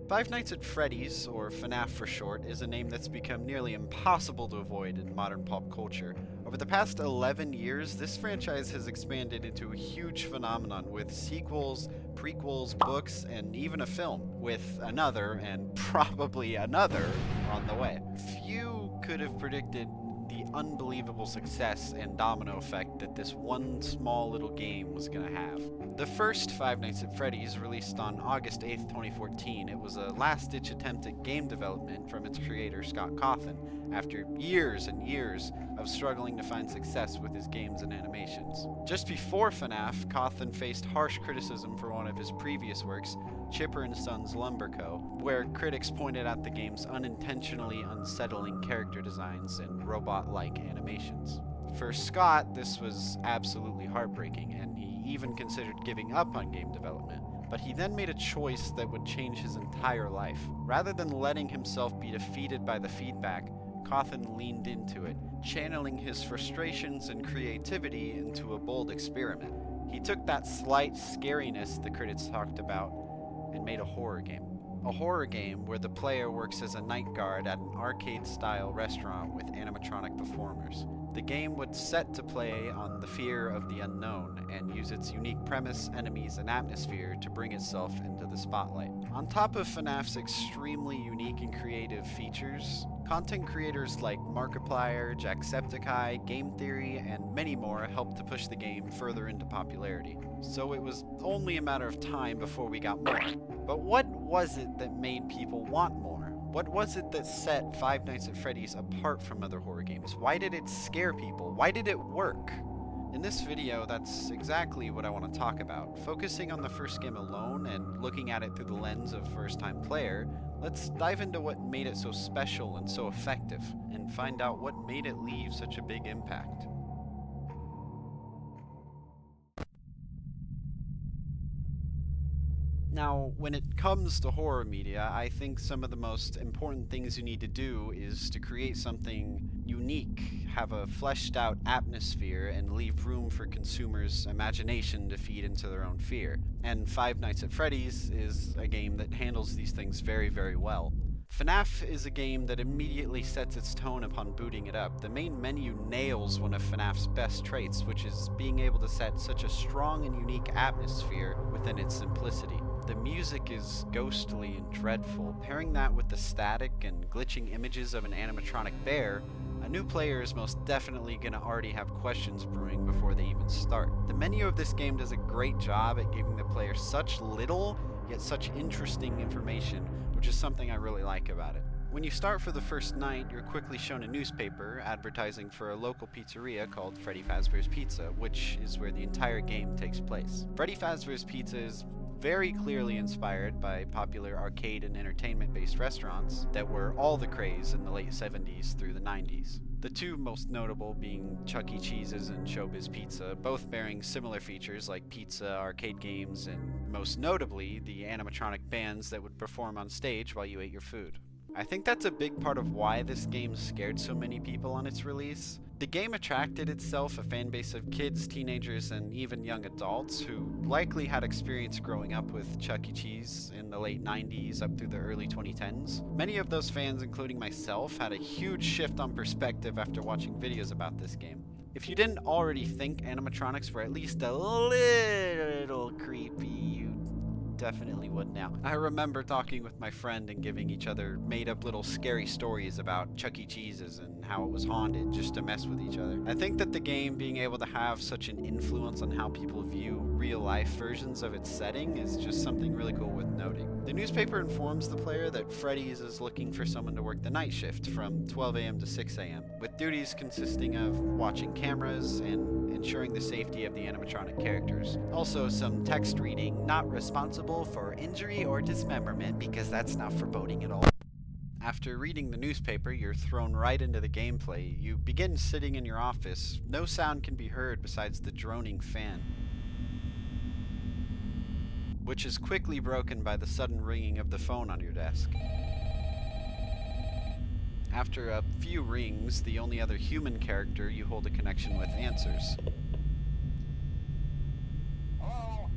Five Nights at Freddy's, or FNAF for short, is a name that's become nearly impossible to avoid in modern pop culture. Over the past 11 years, this franchise has expanded into a huge phenomenon with sequels, prequels, books, and even a film, with another, and probably another, on the way. Few could have predicted the unbelievable success and domino effect that this one small little game was going to have. The first Five Nights at Freddy's released on August 8th, 2014. It was a last-ditch attempt at game development from its creator, Scott Cawthon, after years and years of struggling to find success with his games and animations. Just before FNAF, Cawthon faced harsh criticism for one of his previous works, Chipper & Sons Lumber Co., where critics pointed out the game's unintentionally unsettling character designs and robot-like animations. For Scott, this was absolutely heartbreaking, and he even considered giving up on game development. But he then made a choice that would change his entire life. Rather than letting himself be defeated by the feedback, Cawthon leaned into it, channeling his frustrations and creativity into a bold experiment. He took that slight scariness the critics talked about and made a horror game. A horror game where the player works as a night guard at an arcade-style restaurant with animatronic performers. The game would set to play on the fear of the unknown and use its unique premise, enemies, and atmosphere to bring itself into the spotlight. On top of FNAF's extremely unique and creative features, content creators like Markiplier, Jacksepticeye, Game Theory, and many more helped to push the game further into popularity. So it was only a matter of time before we got more. But what was it that made people want more? What was it that set Five Nights at Freddy's apart from other horror games? Why did it scare people? Why did it work? In this video, that's exactly what I want to talk about. Focusing on the first game alone and looking at it through the lens of first-time player, let's dive into what made it so special and so effective, and find out what made it leave such a big impact. Now, when it comes to horror media, I think some of the most important things you need to do is to create something unique, have a fleshed out atmosphere, and leave room for consumers' imagination to feed into their own fear. And Five Nights at Freddy's is a game that handles these things very, very well. FNAF is a game that immediately sets its tone upon booting it up. The main menu nails one of FNAF's best traits, which is being able to set such a strong and unique atmosphere within its simplicity. The music is ghostly and dreadful. Pairing that with the static and glitching images of an animatronic bear, a new player is most definitely going to already have questions brewing before they even start. The menu of this game does a great job at giving the player such little, yet such interesting information, which is something I really like about it. When you start for the first night, you're quickly shown a newspaper advertising for a local pizzeria called Freddy Fazbear's Pizza, which is where the entire game takes place. Freddy Fazbear's Pizza is very clearly inspired by popular arcade and entertainment-based restaurants that were all the craze in the late 70s through the 90s. The two most notable being Chuck E. Cheese's and Showbiz Pizza, both bearing similar features like pizza, arcade games, and most notably, the animatronic bands that would perform on stage while you ate your food. I think that's a big part of why this game scared so many people on its release. The game attracted itself a fan base of kids, teenagers, and even young adults who likely had experience growing up with Chuck E. Cheese in the late 90s up through the early 2010s. Many of those fans, including myself, had a huge shift on perspective after watching videos about this game. If you didn't already think animatronics were at least a little creepy, you definitely would now. I remember talking with my friend and giving each other made-up little scary stories about Chuck E. Cheese's and how it was haunted just to mess with each other. I think that the game being able to have such an influence on how people view real-life versions of its setting is just something really cool worth noting. The newspaper informs the player that Freddy's is looking for someone to work the night shift from 12 a.m. to 6 a.m., with duties consisting of watching cameras and ensuring the safety of the animatronic characters. Also, some text reading, not responsible for injury or dismemberment, because that's not foreboding at all. After reading the newspaper, you're thrown right into the gameplay. You begin sitting in your office. No sound can be heard besides the droning fan, which is quickly broken by the sudden ringing of the phone on your desk. After a few rings, the only other human character you hold a connection with answers. Hello?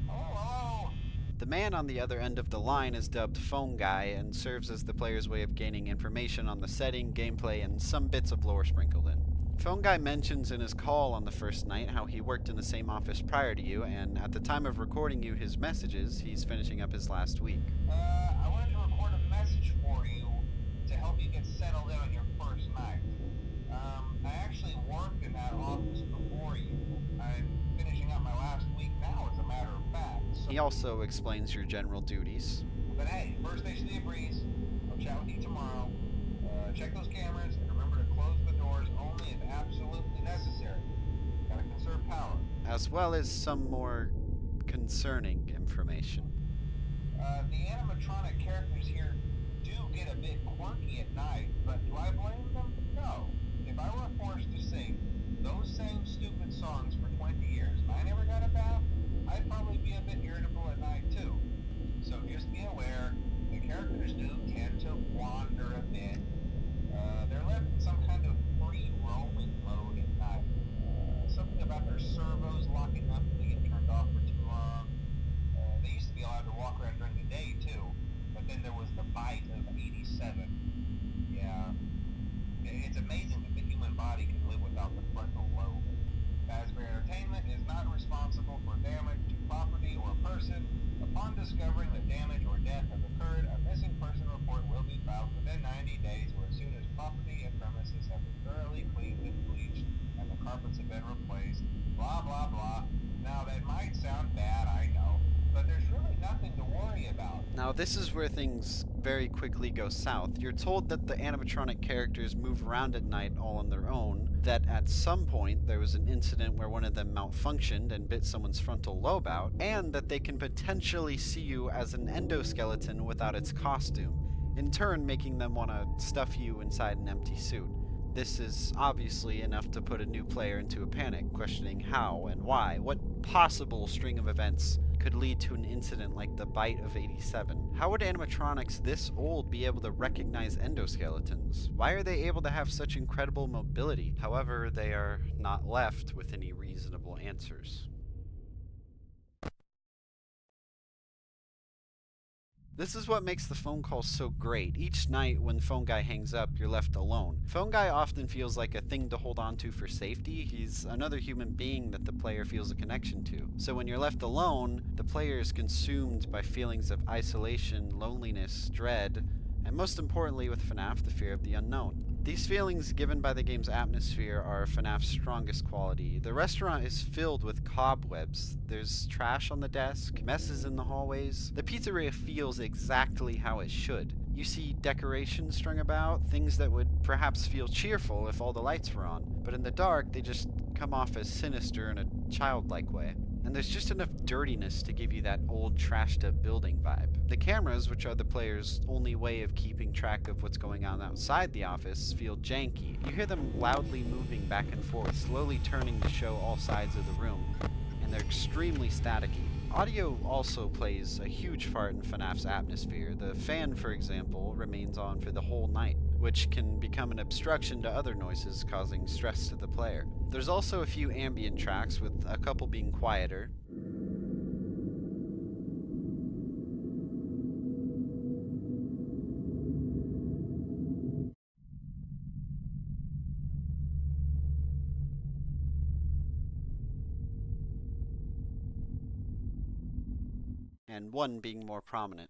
Hello? The man on the other end of the line is dubbed Phone Guy and serves as the player's way of gaining information on the setting, gameplay, and some bits of lore sprinkled in. Phone Guy mentions in his call on the first night how he worked in the same office prior to you, and at the time of recording you his messages, he's finishing up his last week. I wanted to record a message for you to help you get settled in on your first night. I actually worked in that office before you. I'm finishing up my last week now, as a matter of fact. So... He also explains your general duties. But hey, first station of the breeze. I'll chat with you tomorrow. Check those cameras and remember to close the doors only if absolutely necessary. Gotta conserve power. As well as some more concerning information. The animatronic characters here do get a bit quirky at night, but do I blame them? No. If I were forced to sing those same stupid songs for 20 years and I never got a bath, I'd probably be a bit irritable at night too. So just be aware, the characters do tend to wander a bit. They're left in some kind of free roaming mode at night. Something about their servos locking up if they get turned off for too long. They used to be allowed to walk around during the day too, but then there was the bite of 87. Yeah. It's amazing that the human body can live without the frontal lobe. Fazbear Entertainment is not responsible for damage to property or person. Upon discovering that damage or death has occurred, a missing person report will be filed within 90 days or as soon as property and premises have been thoroughly cleaned and bleached and the carpets have been replaced. Blah, blah, blah. Now, that might sound bad, I know, but there's really nothing to worry about. Now, this is where things very quickly go south. You're told that the animatronic characters move around at night all on their own, that at some point there was an incident where one of them malfunctioned and bit someone's frontal lobe out, and that they can potentially see you as an endoskeleton without its costume, in turn making them want to stuff you inside an empty suit. This is obviously enough to put a new player into a panic, questioning how and why, what possible string of events could lead to an incident like the bite of 87. How would animatronics this old be able to recognize endoskeletons? Why are they able to have such incredible mobility? However, they are not left with any reasonable answers. This is what makes the phone call so great. Each night when Phone Guy hangs up, you're left alone. Phone Guy often feels like a thing to hold on to for safety. He's another human being that the player feels a connection to. So when you're left alone, the player is consumed by feelings of isolation, loneliness, dread, and most importantly with FNAF, the fear of the unknown. These feelings given by the game's atmosphere are FNAF's strongest quality. The restaurant is filled with cobwebs. There's trash on the desk, messes in the hallways. The pizzeria feels exactly how it should. You see decorations strung about, things that would perhaps feel cheerful if all the lights were on, but in the dark they just come off as sinister in a childlike way. And there's just enough dirtiness to give you that old trashed up building vibe. The cameras, which are the player's only way of keeping track of what's going on outside the office, feel janky. You hear them loudly moving back and forth, slowly turning to show all sides of the room, and they're extremely staticky. Audio also plays a huge part in FNAF's atmosphere. The fan, for example, remains on for the whole night, which can become an obstruction to other noises, causing stress to the player. There's also a few ambient tracks, with a couple being quieter. And one being more prominent.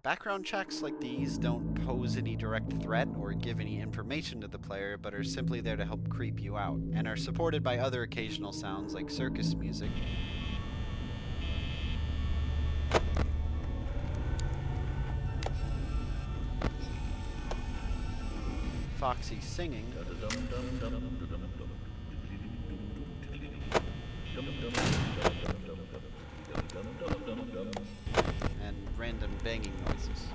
Background checks like these don't pose any direct threat or give any information to the player, but are simply there to help creep you out, and are supported by other occasional sounds like circus music, Foxy singing, and random banging noises.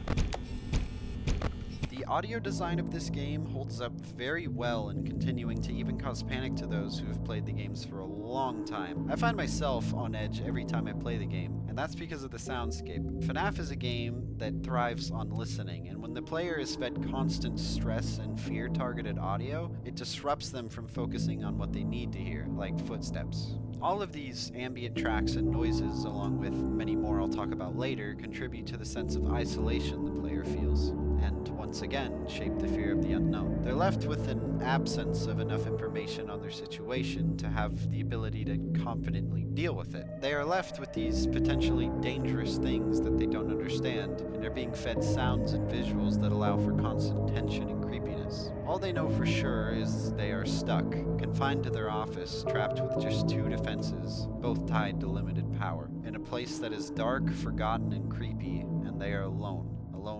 The audio design of this game holds up very well in continuing to even cause panic to those who have played the games for a long time. I find myself on edge every time I play the game, and and that's because of the soundscape. FNAF is a game that thrives on listening, and when the player is fed constant stress and fear-targeted audio, it disrupts them from focusing on what they need to hear, like footsteps. All of these ambient tracks and noises, along with many more I'll talk about later, contribute to the sense of isolation the player feels, and once again shape the fear of the unknown. They're left with an absence of enough information on their situation to have the ability to confidently deal with it. They are left with these potentially dangerous things that they don't understand, and are being fed sounds and visuals that allow for constant tension and creepiness. All they know for sure is they are stuck, confined to their office, trapped with just two defenses, both tied to limited power, in a place that is dark, forgotten, and creepy, and they are alone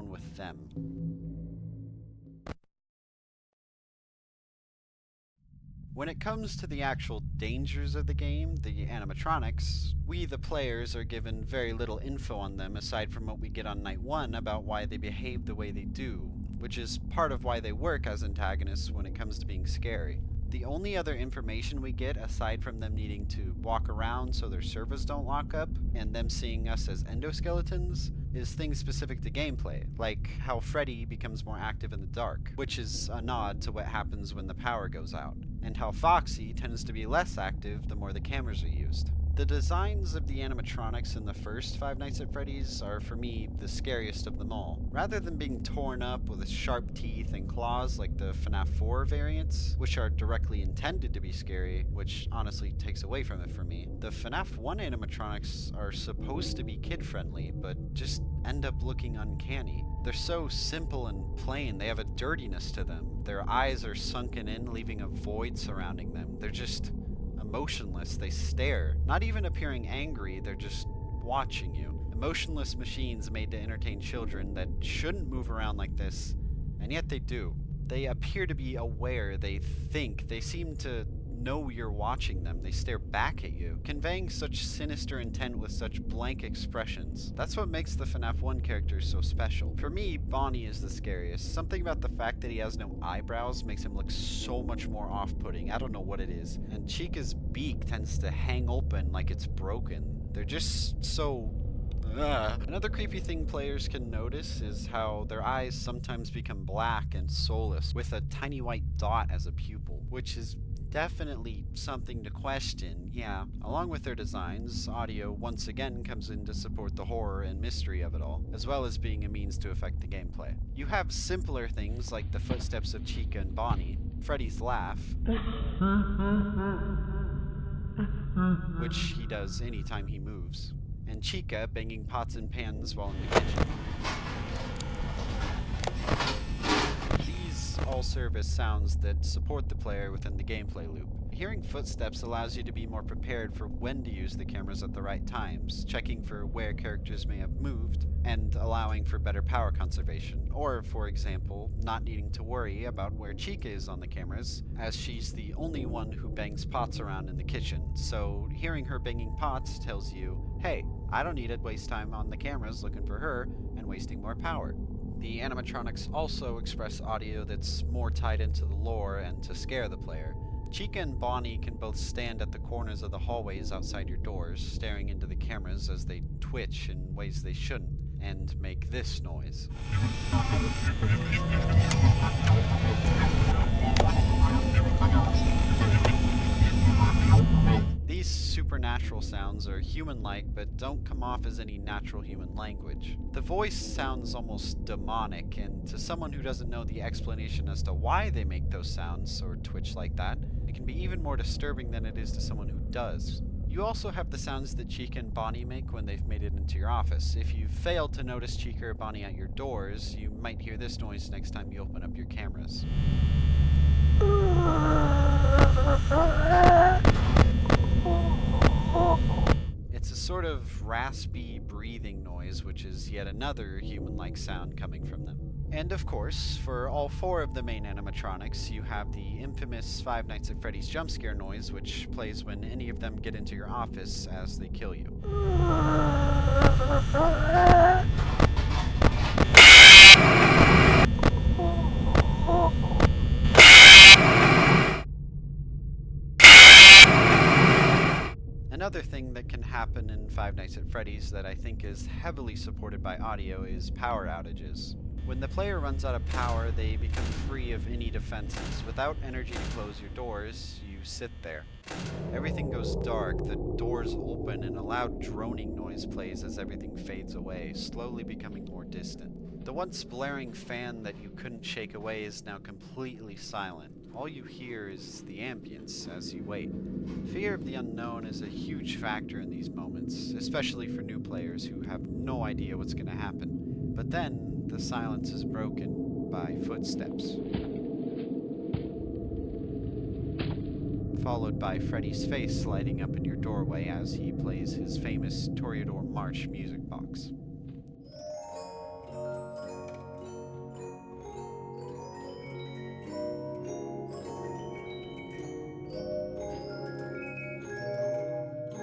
with them. When it comes to the actual dangers of the game, the animatronics, we the players are given very little info on them aside from what we get on night 1 about why they behave the way they do, which is part of why they work as antagonists when it comes to being scary. The only other information we get, aside from them needing to walk around so their servos don't lock up, and them seeing us as endoskeletons, is things specific to gameplay, like how Freddy becomes more active in the dark, which is a nod to what happens when the power goes out, and how Foxy tends to be less active the more the cameras are used. The designs of the animatronics in the first Five Nights at Freddy's are, for me, the scariest of them all. Rather than being torn up with sharp teeth and claws like the FNAF 4 variants, which are directly intended to be scary, which honestly takes away from it for me, the FNAF 1 animatronics are supposed to be kid-friendly, but just end up looking uncanny. They're so simple and plain, they have a dirtiness to them. Their eyes are sunken in, leaving a void surrounding them. They're just emotionless, they stare. Not even appearing angry, they're just watching you. Emotionless machines made to entertain children that shouldn't move around like this, and yet they do. They appear to be aware, they think, they seem to know you're watching them, they stare back at you, conveying such sinister intent with such blank expressions. That's what makes the FNAF 1 characters so special. For me, Bonnie is the scariest. Something about the fact that he has no eyebrows makes him look so much more off-putting. I don't know what it is. And Chica's beak tends to hang open like it's broken. They're just so... Another creepy thing players can notice is how their eyes sometimes become black and soulless, with a tiny white dot as a pupil, which is definitely something to question, yeah. Along with their designs, audio once again comes in to support the horror and mystery of it all, as well as being a means to affect the gameplay. You have simpler things like the footsteps of Chica and Bonnie, Freddy's laugh, which he does anytime he moves, and Chica banging pots and pans while in the kitchen. These all serve as sounds that support the player within the gameplay loop. Hearing footsteps allows you to be more prepared for when to use the cameras at the right times, checking for where characters may have moved, and allowing for better power conservation, or, for example, not needing to worry about where Chica is on the cameras, as she's the only one who bangs pots around in the kitchen, so hearing her banging pots tells you, hey, I don't need to waste time on the cameras looking for her and wasting more power. The animatronics also express audio that's more tied into the lore and to scare the player. Chica and Bonnie can both stand at the corners of the hallways outside your doors, staring into the cameras as they twitch in ways they shouldn't, and make this noise. These supernatural sounds are human-like, but don't come off as any natural human language. The voice sounds almost demonic, and to someone who doesn't know the explanation as to why they make those sounds or twitch like that, it can be even more disturbing than it is to someone who does. You also have the sounds that Chica and Bonnie make when they've made it into your office. If you failed to notice Chica or Bonnie at your doors, you might hear this noise next time you open up your cameras. It's a sort of raspy breathing noise, which is yet another human-like sound coming from them. And of course, for all four of the main animatronics, you have the infamous Five Nights at Freddy's jump scare noise, which plays when any of them get into your office as they kill you. Another thing that can happen in Five Nights at Freddy's that I think is heavily supported by audio is power outages. When the player runs out of power, they become free of any defenses. Without energy to close your doors, you sit there. Everything goes dark, the doors open, and a loud droning noise plays as everything fades away, slowly becoming more distant. The once blaring fan that you couldn't shake away is now completely silent. All you hear is the ambience as you wait. Fear of the unknown is a huge factor in these moments, especially for new players who have no idea what's going to happen. But then, the silence is broken by footsteps, followed by Freddy's face lighting up in your doorway as he plays his famous Toreador March music box.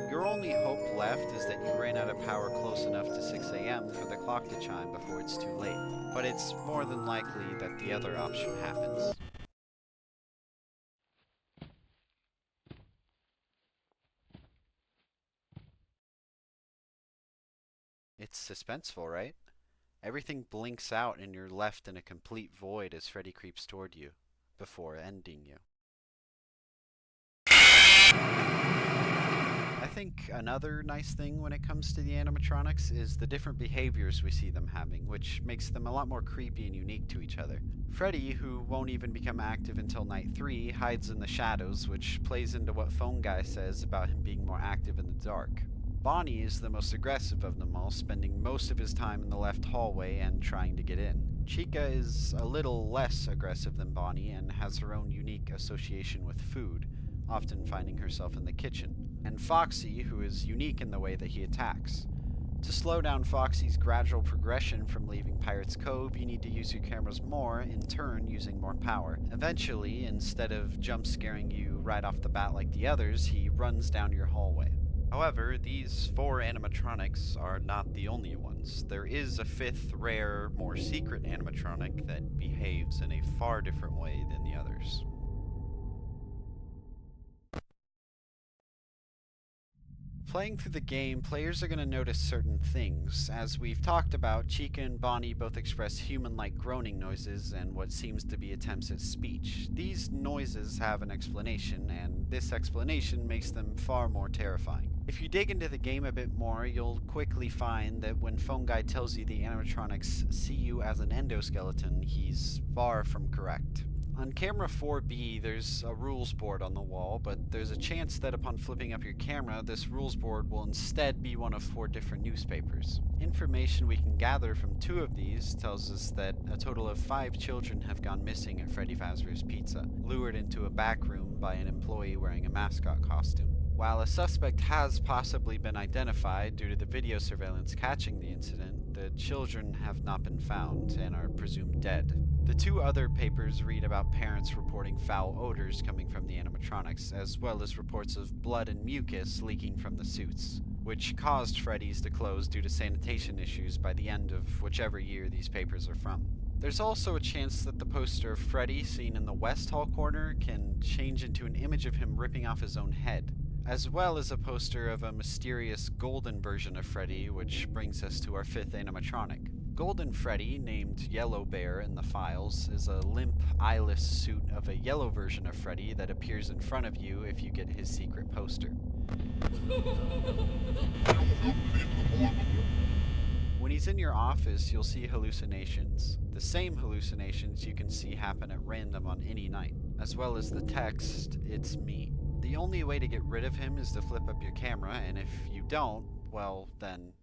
Your only hope left is that you ran out of power close enough to 6 a.m. for the clock to chime before it's too late, but it's more than likely that the other option happens. It's suspenseful, right? Everything blinks out and you're left in a complete void as Freddy creeps toward you, before ending you. I think another nice thing when it comes to the animatronics is the different behaviors we see them having, which makes them a lot more creepy and unique to each other. Freddy, who won't even become active until night 3, hides in the shadows, which plays into what Phone Guy says about him being more active in the dark. Bonnie is the most aggressive of them all, spending most of his time in the left hallway and trying to get in. Chica is a little less aggressive than Bonnie and has her own unique association with food, often finding herself in the kitchen. And Foxy, who is unique in the way that he attacks. To slow down Foxy's gradual progression from leaving Pirate's Cove, you need to use your cameras more, in turn using more power. Eventually, instead of jump scaring you right off the bat like the others, he runs down your hallway. However, these 4 animatronics are not the only ones. There is a 5th, rare, more secret animatronic that behaves in a far different way than the others. Playing through the game, players are going to notice certain things. As we've talked about, Chica and Bonnie both express human-like groaning noises and what seems to be attempts at speech. These noises have an explanation, and this explanation makes them far more terrifying. If you dig into the game a bit more, you'll quickly find that when Phone Guy tells you the animatronics see you as an endoskeleton, he's far from correct. On camera 4B, there's a rules board on the wall, but there's a chance that upon flipping up your camera, this rules board will instead be one of 4 different newspapers. Information we can gather from 2 of these tells us that a total of 5 children have gone missing at Freddy Fazbear's Pizza, lured into a back room by an employee wearing a mascot costume. While a suspect has possibly been identified due to the video surveillance catching the incident, the children have not been found and are presumed dead. The 2 other papers read about parents reporting foul odors coming from the animatronics, as well as reports of blood and mucus leaking from the suits, which caused Freddy's to close due to sanitation issues by the end of whichever year these papers are from. There's also a chance that the poster of Freddy seen in the West Hall corner can change into an image of him ripping off his own head, as well as a poster of a mysterious golden version of Freddy, which brings us to our 5th animatronic. Golden Freddy, named Yellow Bear in the files, is a limp, eyeless suit of a yellow version of Freddy that appears in front of you if you get his secret poster. When he's in your office, you'll see hallucinations. The same hallucinations you can see happen at random on any night, as well as the text, "It's me." The only way to get rid of him is to flip up your camera, and if you don't, well, then...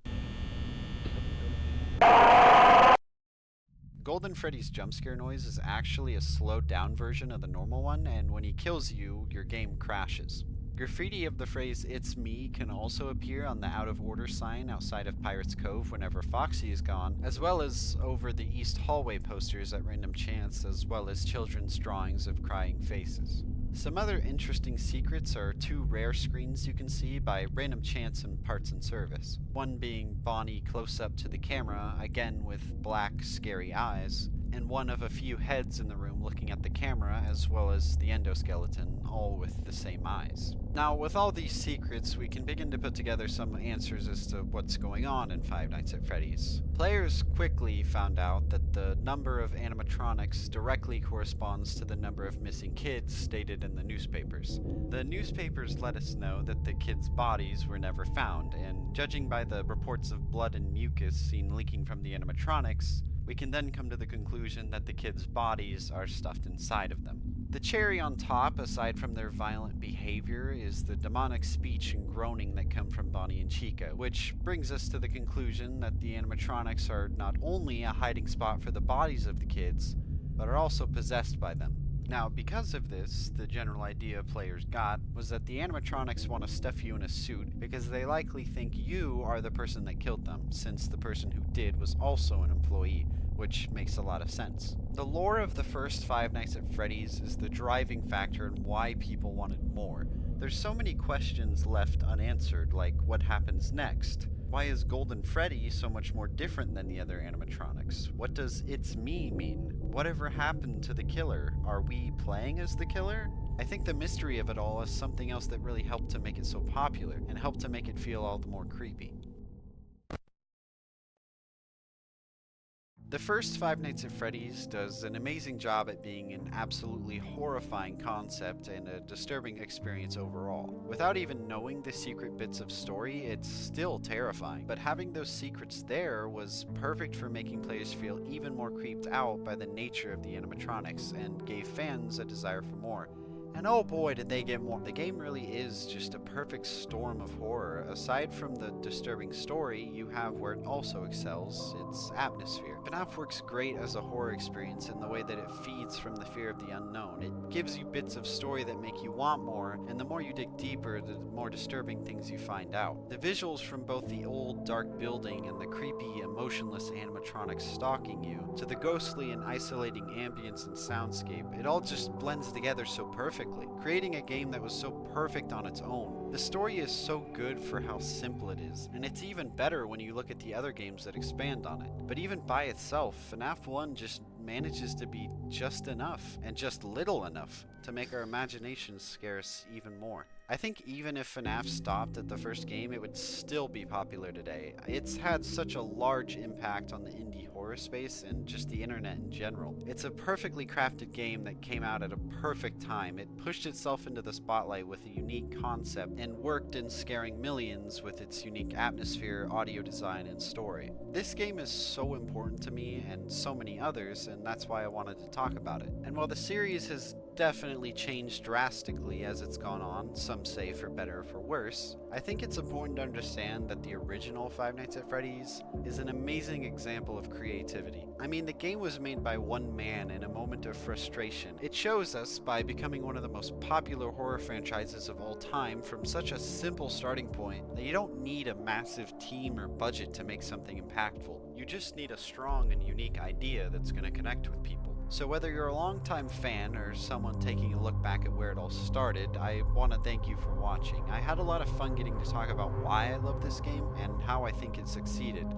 Golden Freddy's jumpscare noise is actually a slowed down version of the normal one, and when he kills you, your game crashes. Graffiti of the phrase "It's me" can also appear on the out of order sign outside of Pirate's Cove whenever Foxy is gone, as well as over the east hallway posters at random chance, as well as children's drawings of crying faces. Some other interesting secrets are 2 rare screens you can see by random chance in parts and service. One being Bonnie close up to the camera, again with black, scary eyes, and one of a few heads in the room looking at the camera, as well as the endoskeleton, all with the same eyes. Now, with all these secrets, we can begin to put together some answers as to what's going on in Five Nights at Freddy's. Players quickly found out that the number of animatronics directly corresponds to the number of missing kids stated in the newspapers. The newspapers let us know that the kids' bodies were never found, and judging by the reports of blood and mucus seen leaking from the animatronics, we can then come to the conclusion that the kids' bodies are stuffed inside of them. The cherry on top, aside from their violent behavior, is the demonic speech and groaning that come from Bonnie and Chica, which brings us to the conclusion that the animatronics are not only a hiding spot for the bodies of the kids, but are also possessed by them. Now, because of this, the general idea players got was that the animatronics want to stuff you in a suit because they likely think you are the person that killed them, since the person who did was also an employee, which makes a lot of sense. The lore of the first Five Nights at Freddy's is the driving factor in why people wanted more. There's so many questions left unanswered, like what happens next? Why is Golden Freddy so much more different than the other animatronics? What does "it's me" mean? Whatever happened to the killer? Are we playing as the killer? I think the mystery of it all is something else that really helped to make it so popular, and helped to make it feel all the more creepy. The first Five Nights at Freddy's does an amazing job at being an absolutely horrifying concept and a disturbing experience overall. Without even knowing the secret bits of story, it's still terrifying, but having those secrets there was perfect for making players feel even more creeped out by the nature of the animatronics, and gave fans a desire for more. And oh boy, did they get more. The game really is just a perfect storm of horror. Aside from the disturbing story, you have where it also excels, its atmosphere. FNAF works great as a horror experience in the way that it feeds from the fear of the unknown. It gives you bits of story that make you want more, and the more you dig deeper, the more disturbing things you find out. The visuals from both the old, dark building and the creepy, emotionless animatronics stalking you, to the ghostly and isolating ambience and soundscape, it all just blends together so perfectly, creating a game that was so perfect on its own. The story is so good for how simple it is, and it's even better when you look at the other games that expand on it. But even by itself, FNAF 1 just manages to be just enough, and just little enough, to make our imaginations scare us even more. I think even if FNAF stopped at the first game, it would still be popular today. It's had such a large impact on the indie horror space and just the internet in general. It's a perfectly crafted game that came out at a perfect time. It pushed itself into the spotlight with a unique concept and worked in scaring millions with its unique atmosphere, audio design, and story. This game is so important to me and so many others, and that's why I wanted to talk about it. And while the series has definitely changed drastically as it's gone on, some say for better or for worse, I think it's important to understand that the original Five Nights at Freddy's is an amazing example of creativity. I mean, the game was made by one man in a moment of frustration. It shows us, by becoming one of the most popular horror franchises of all time from such a simple starting point, that you don't need a massive team or budget to make something impactful. You just need a strong and unique idea that's going to connect with people. So whether you're a longtime fan or someone taking a look back at where it all started, I want to thank you for watching. I had a lot of fun getting to talk about why I love this game and how I think it succeeded.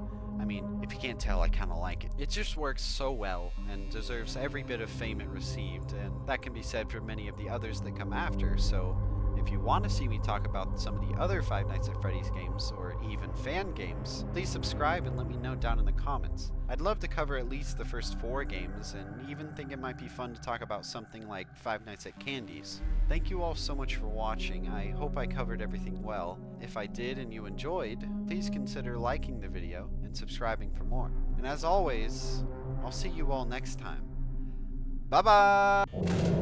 I mean, if you can't tell, I kind of like it. It just works so well and deserves every bit of fame it received, and that can be said for many of the others that come after, so if you want to see me talk about some of the other Five Nights at Freddy's games, or even fan games, please subscribe and let me know down in the comments. I'd love to cover at least the first 4 games, and even think it might be fun to talk about something like Five Nights at Candy's. Thank you all so much for watching. I hope I covered everything well. If I did and you enjoyed, please consider liking the video and subscribing for more. And as always, I'll see you all next time. Bye-bye!